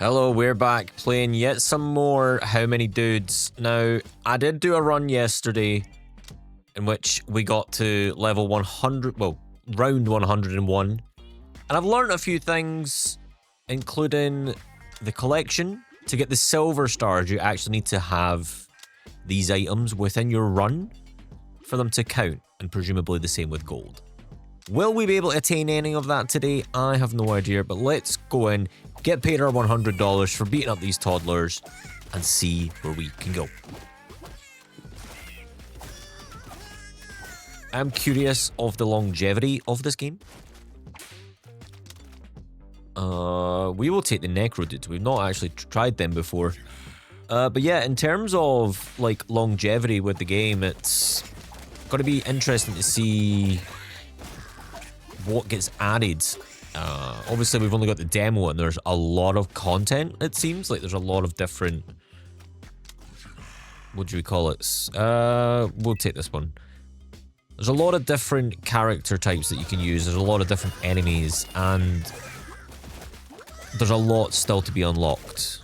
Hello, we're back playing yet some more How Many Dudes. Now, I did do a run yesterday in which we got to level 100, well, round 101. And I've learned a few things, including the collection. To get the silver stars, you actually need to have these items within your run for them to count, and presumably the same with gold. Will we be able to attain any of that today? I have no idea, but let's go in, get paid our $100 for beating up these toddlers, and see where we can go. I'm curious of the longevity of this game. We will take the Necrodudes. We've not actually tried them before. But yeah, in terms of like longevity with the game, it's going to be interesting to see what gets added. Obviously, we've only got the demo, and there's a lot of content, it seems. Like, there's a lot of different... What do we call it? We'll take this one. There's a lot of different character types that you can use. There's a lot of different enemies, and there's a lot still to be unlocked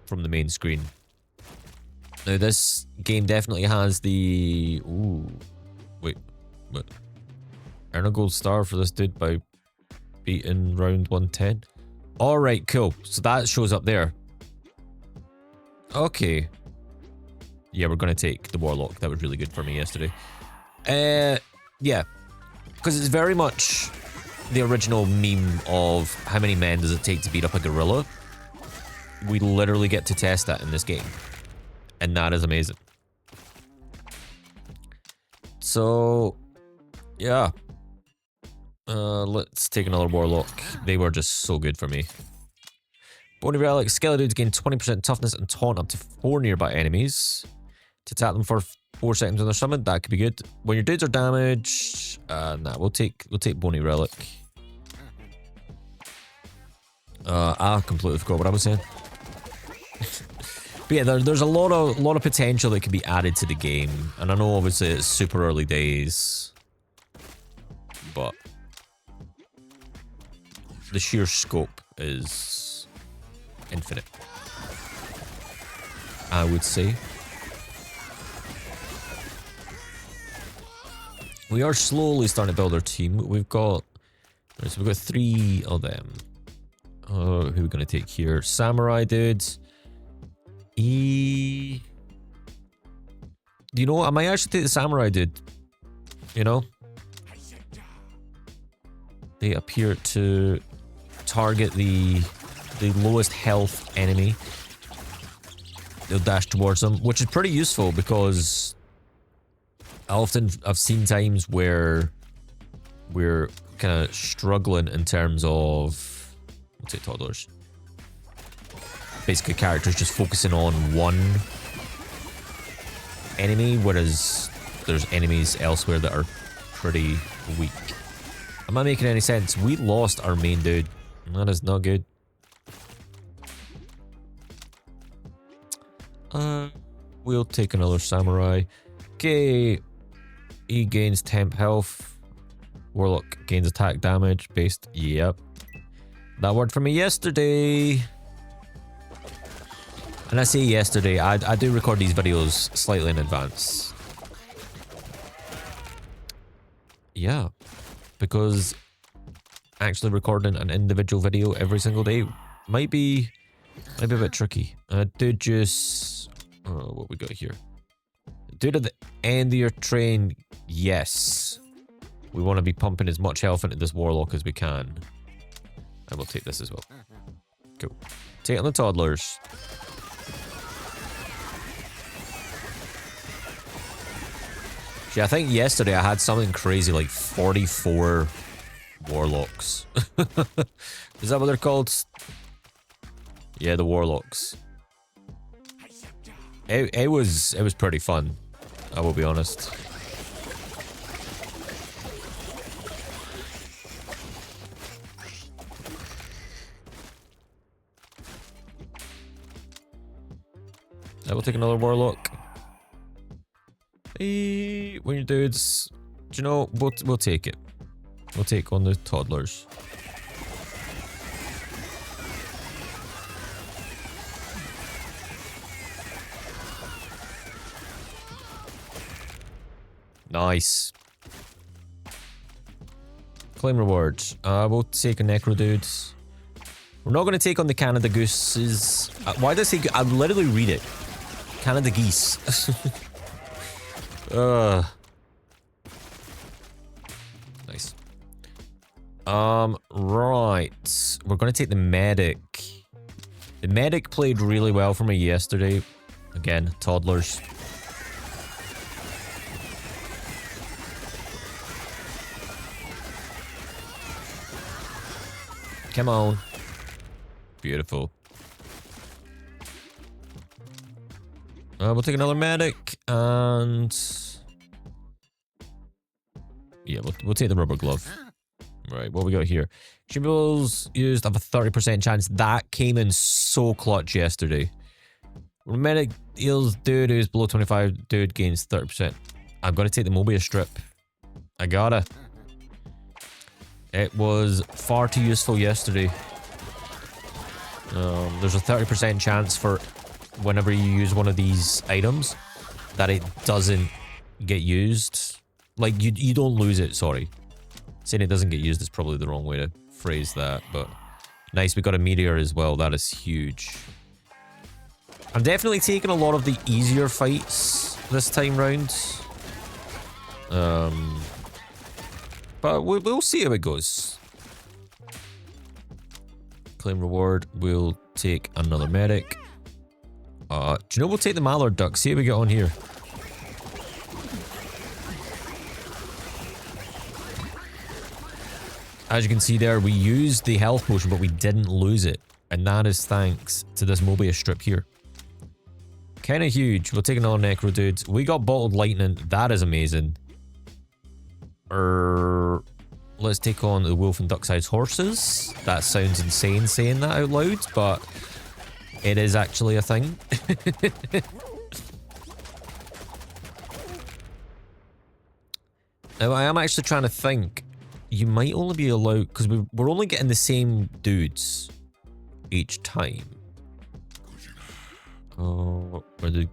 from the main screen. Now, this game definitely has the... Ooh. Wait. What? Earn a gold star for this dude by beating round 110. Alright, cool. So that shows up there. Okay. Yeah, we're going to take the Warlock. That was really good for me yesterday. Yeah. Because it's very much the original meme of how many men does it take to beat up a gorilla. We literally get to test that in this game. And that is amazing. So, yeah. Let's take another Warlock. They were just so good for me. Bony Relic. Skeledudes gain 20% toughness and taunt up to 4 nearby enemies. To attack them for 4 seconds when they're summoned. That could be good. When your dudes are damaged... nah, we'll take Bony Relic. I completely forgot what I was saying. But yeah, there's a lot of potential that could be added to the game. And I know obviously it's super early days. But the sheer scope is infinite, I would say. We are slowly starting to build our team. We've got 3 of them. Who are we going to take here? Samurai dudes. Do you know what? I might actually take the Samurai dude. You know? They appear to target the lowest health enemy. They'll dash towards them, which is pretty useful because I've seen times where we're kind of struggling in terms of, let's say, toddlers. Basically, characters just focusing on one enemy, whereas there's enemies elsewhere that are pretty weak. Am I making any sense? We lost our main dude. That is not good. We'll take another samurai. Okay. He gains temp health. Warlock gains attack damage based. Yep. That worked for me yesterday. And I say yesterday, I do record these videos slightly in advance. Yeah. Because actually recording an individual video every single day might be a bit tricky. Dude, just... Oh, what we got here? Dude, at the end of your train, yes. We want to be pumping as much health into this Warlock as we can. And we'll take this as well. Cool. Take on the toddlers. See, I think yesterday I had something crazy like 44 Warlocks. Is that what they're called? Yeah, the Warlocks. It was pretty fun, I will be honest. I will take another Warlock. Hey, when your dudes, do you know, we'll take it. We'll take on the toddlers. Nice. Claim rewards. We'll take a Necrodudes. We're not going to take on the Canada Gooses. Why did I say... I'll literally read it. Canada Geese. Nice. Right. We're going to take the Medic. The Medic played really well for me yesterday. Again, toddlers. Come on. Beautiful. We'll take another Medic and... yeah, we'll take the rubber glove. Right, what we got here? Consumables used have a 30% chance. That came in so clutch yesterday. When Medic heals dude who's below 25, dude gains 30%. I'm gonna take the Mobius strip. I gotta. It was far too useful yesterday. There's a 30% chance for whenever you use one of these items that it doesn't get used. Like, you don't lose it, sorry. Saying it doesn't get used is probably the wrong way to phrase that, but... nice, we got a meteor as well, that is huge. I'm definitely taking a lot of the easier fights this time round. But we'll see how it goes. Claim reward, we'll take another Medic. Do you know we'll take the Mallard Duck, see how we get on here. As you can see there, we used the health potion, but we didn't lose it. And that is thanks to this Mobius strip here. Kind of huge. We'll take another Necrodudes. We got Bottled Lightning. That is amazing. Let's take on the Wolf and Duck-sized horses. That sounds insane saying that out loud, but it is actually a thing. Now, I am actually trying to think. You might only be allowed... because we're only getting the same dudes each time. Oh, where the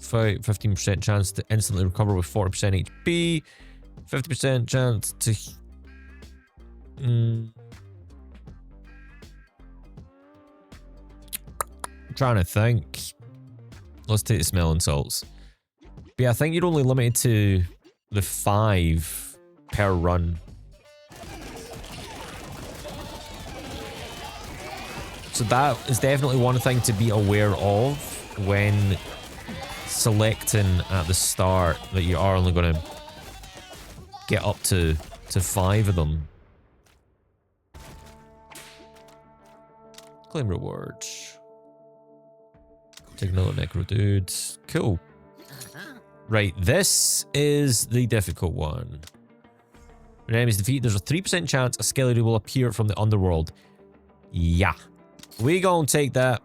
15% chance to instantly recover with 40% HP. 50% chance to... I'm trying to think. Let's take the smelling salts. But yeah, I think you're only limited to the 5 per run. So that is definitely one thing to be aware of when selecting at the start, that you are only going to get up to 5 of them. Claim rewards. Take another Necrodude. Cool. Right, this is the difficult one. When enemies defeat, there's a 3% chance a skeleton will appear from the underworld. Yeah. We gonna take that.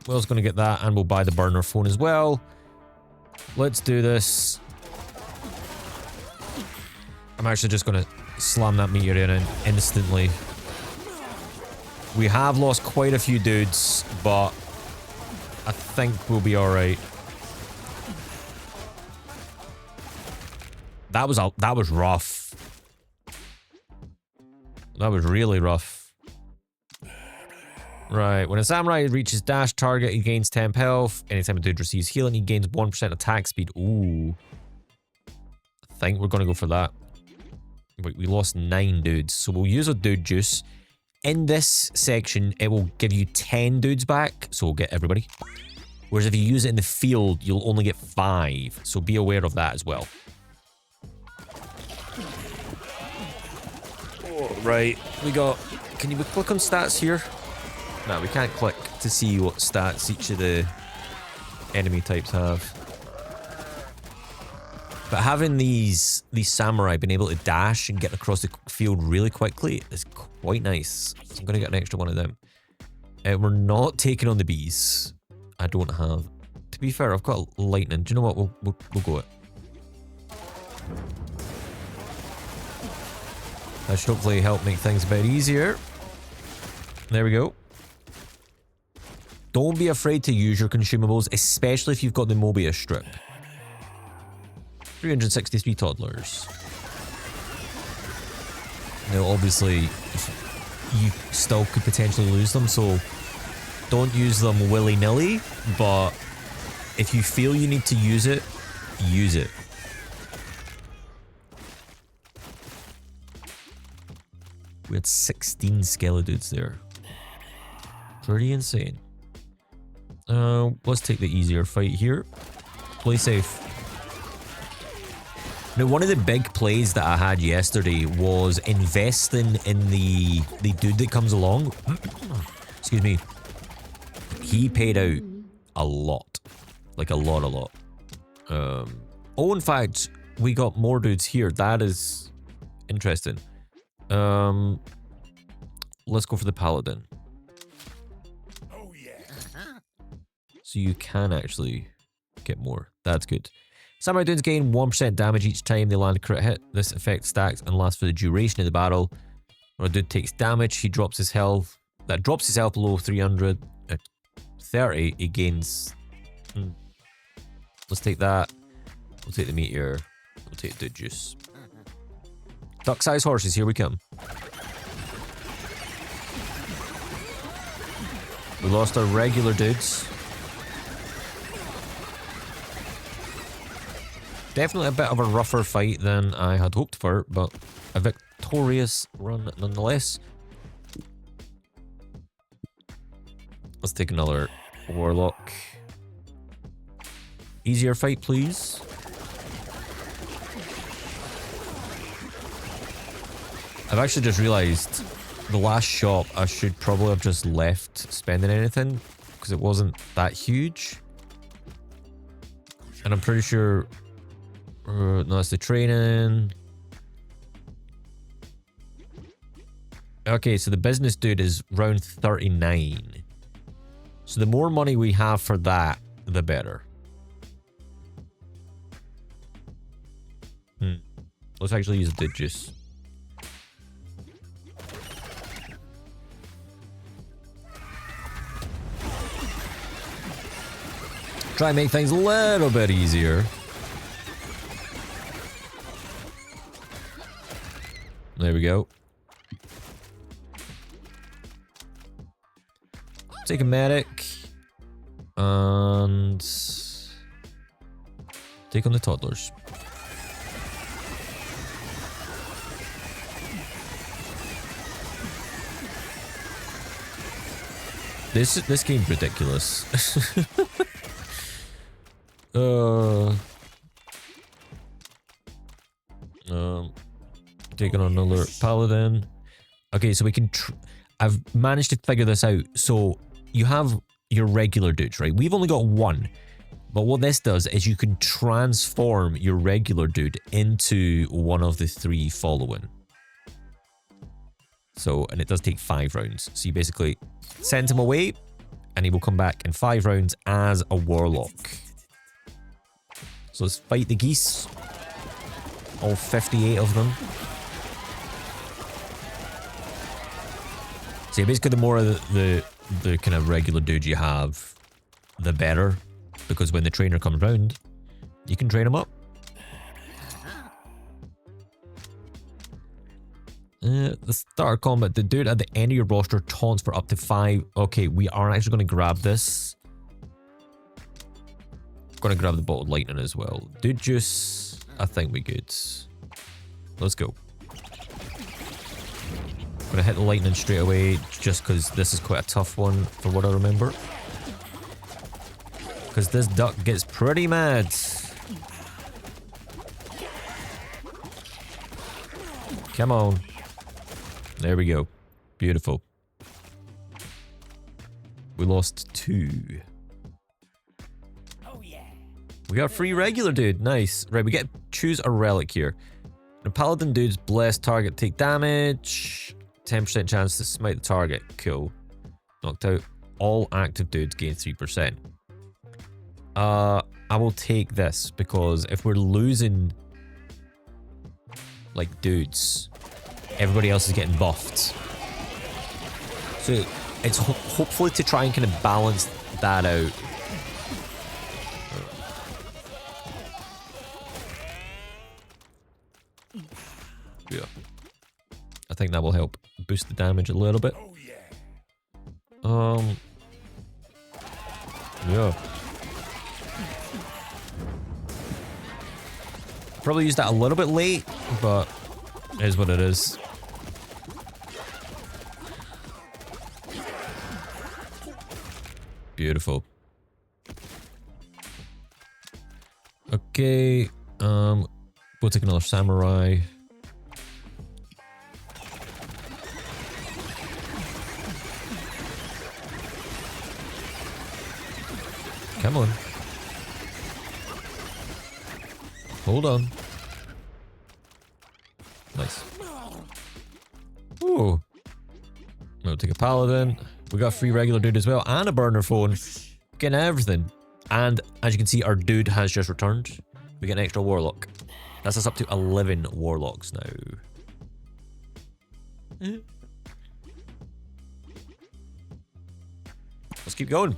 Will's gonna get that, and we'll buy the burner phone as well. Let's do this. I'm actually just gonna slam that meteor in instantly. We have lost quite a few dudes, but I think we'll be alright. That was rough. That was really rough. Right, when a samurai reaches dash target, he gains 10 health. Anytime a dude receives healing, he gains 1% attack speed. Ooh. I think we're going to go for that. Wait, we lost 9 dudes, so we'll use a dude juice. In this section, it will give you 10 dudes back, so we'll get everybody. Whereas if you use it in the field, you'll only get 5, so be aware of that as well. Oh, right, we got... Can you click on stats here? No, we can't click to see what stats each of the enemy types have. But having these samurai being able to dash and get across the field really quickly is quite nice. So I'm going to get an extra one of them. We're not taking on the bees. I don't have. To be fair, I've got lightning. Do you know what? We'll go it. That should hopefully help make things a bit easier. There we go. Don't be afraid to use your consumables, especially if you've got the Mobius strip. 363 toddlers. Now, obviously, you still could potentially lose them, so don't use them willy-nilly, but if you feel you need to use it, use it. We had 16 Skeledudes there. Pretty insane. Let's take the easier fight here. Play safe. Now, one of the big plays that I had yesterday was investing in the dude that comes along. Excuse me. He paid out a lot. Like a lot. Oh, in fact, we got more dudes here. That is interesting. Let's go for the Paladin. Oh, yeah. So you can actually get more. That's good. Samurai dudes gain 1% damage each time they land a crit hit. This effect stacks and lasts for the duration of the battle. When a dude takes damage, he drops his health. That drops his health below 300. At 30, he gains... Let's take that. We'll take the meteor. We'll take the juice. Duck-sized horses, here we come. We lost our regular dudes. Definitely a bit of a rougher fight than I had hoped for, but a victorious run nonetheless. Let's take another Warlock. Easier fight, please. I've actually just realised the last shop I should probably have just left spending anything because it wasn't that huge. And I'm pretty sure... no, that's the training. Okay, so the business dude is round 39. So the more money we have for that, the better. Let's actually use the juice. Try and make things a little bit easier. There we go. Take a medic. And... take on the toddlers. This game's ridiculous. Taking on another Paladin. Okay, so we can... I've managed to figure this out. So you have your regular dudes, right? We've only got one. But what this does is you can transform your regular dude into one of the three following. So, and it does take 5 rounds. So you basically send him away, and he will come back in 5 rounds as a Warlock. So let's fight the geese. All 58 of them. So yeah, basically the more of the kind of regular dude you have, the better. Because when the trainer comes round, you can train him up. The start combat, the dude at the end of your roster taunts for up to 5. Okay, we are actually going to grab this. Going to grab the bottled lightning as well. Dude juice, I think we good. Let's go. Going to hit the lightning straight away just because this is quite a tough one for what I remember. Because this duck gets pretty mad. Come on. There we go. Beautiful. We lost 2. Oh yeah. We got a free regular dude. Nice. Right, we get to choose a relic here. The paladin dude's blessed target take damage. 10% chance to smite the target. Cool. Knocked out. All active dudes gain 3%. I will take this because if we're losing like dudes, everybody else is getting buffed. So it's hopefully to try and kind of balance that out. think that will help boost the damage a little bit. Yeah. Probably used that a little bit late, but it is what it is. Beautiful. Okay, we'll take another samurai. Come on. Hold on. Nice. Ooh. We'll take a paladin. We got a free regular dude as well, and a burner phone. Getting everything. And as you can see, our dude has just returned. We get an extra warlock. That's us up to 11 warlocks now. Let's keep going.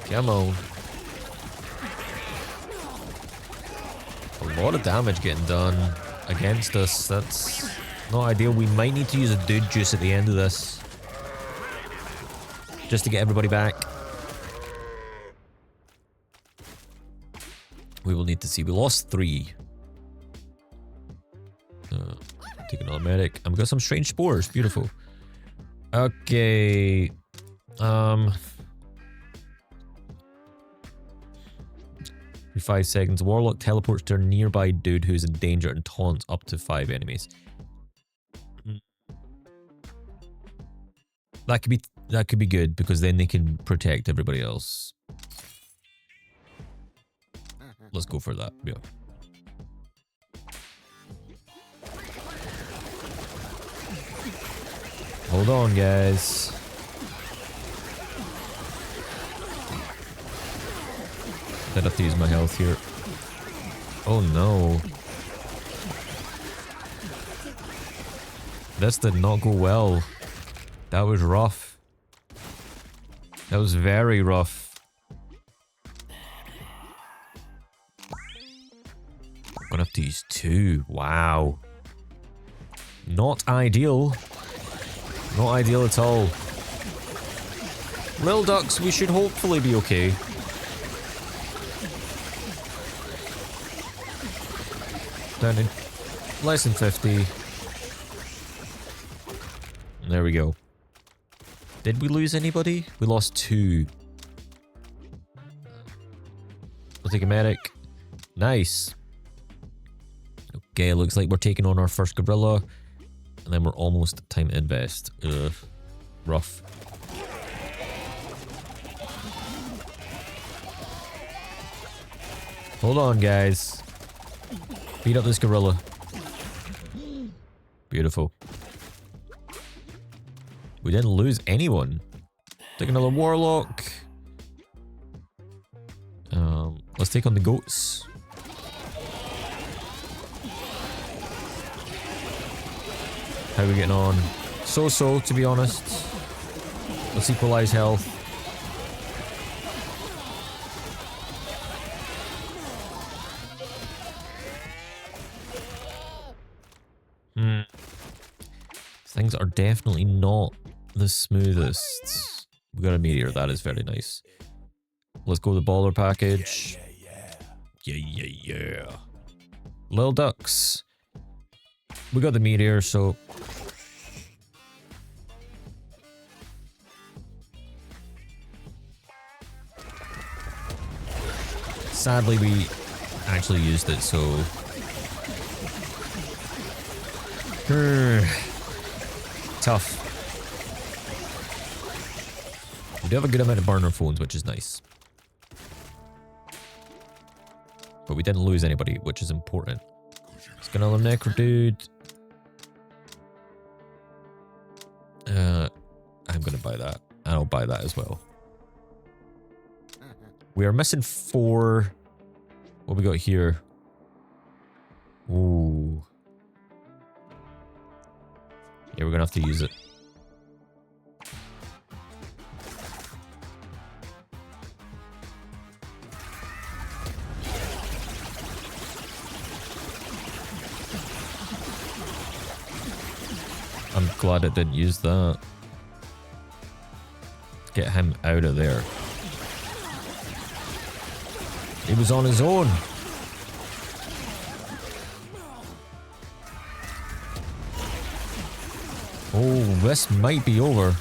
Come on. A lot of damage getting done against us. That's not ideal. We might need to use a dude juice at the end of this. Just to get everybody back. We will need to see. We lost 3. Take another medic. And we got some strange spores. Beautiful. Okay. For 5 seconds, Warlock teleports to a nearby dude who's in danger and taunts up to 5 enemies. That could be good because then they can protect everybody else. Let's go for that. Yeah. Hold on, guys. I'd have to use my health here. Oh no. This did not go well. That was rough. That was very rough. I'm gonna have to use 2. Wow. Not ideal. Not ideal at all. Lil ducks, we should hopefully be okay. Down in less than 50. There we go. Did we lose anybody? We lost 2. We'll take a medic. Nice. Okay, looks like we're taking on our first gorilla. And then we're almost time to invest. Ugh. Rough. Hold on, guys. Beat up this gorilla. Beautiful. We didn't lose anyone. Take another warlock. Let's take on the goats. How are we getting on? So-so, to be honest. Let's equalize health. Things are definitely not the smoothest. We got a meteor, that is very nice. Let's go with the baller package. Yeah. Lil ducks. We got the meteor, so... Sadly, we actually used it, so... Tough. We do have a good amount of burner phones, which is nice. But we didn't lose anybody, which is important. Let's get another Necrodude. I'm gonna buy that. And I'll buy that as well. We are missing 4. What we got here? Ooh. Yeah, we're gonna have to use it. glad it didn't use that. Get him out of there. He was on his own. Oh, this might be over.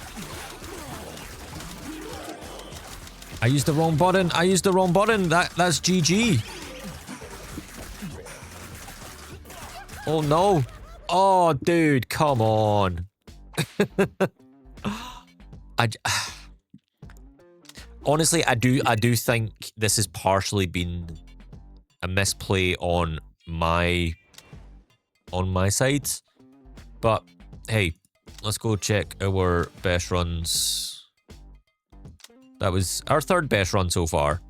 I used the wrong button. I used the wrong button. That's GG. Oh no. Oh, dude, come on. Honestly, I do think this has partially been a misplay on my side. But hey, let's go check our best runs. That was our third best run so far.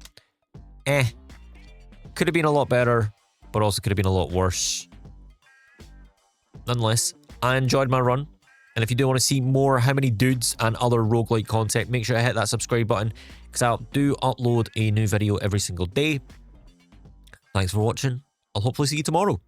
Could have been a lot better, but also could have been a lot worse. Nonetheless, I enjoyed my run. And if you do want to see more How Many Dudes and other roguelike content, make sure to hit that subscribe button, because I do upload a new video every single day. Thanks for watching. I'll hopefully see you tomorrow.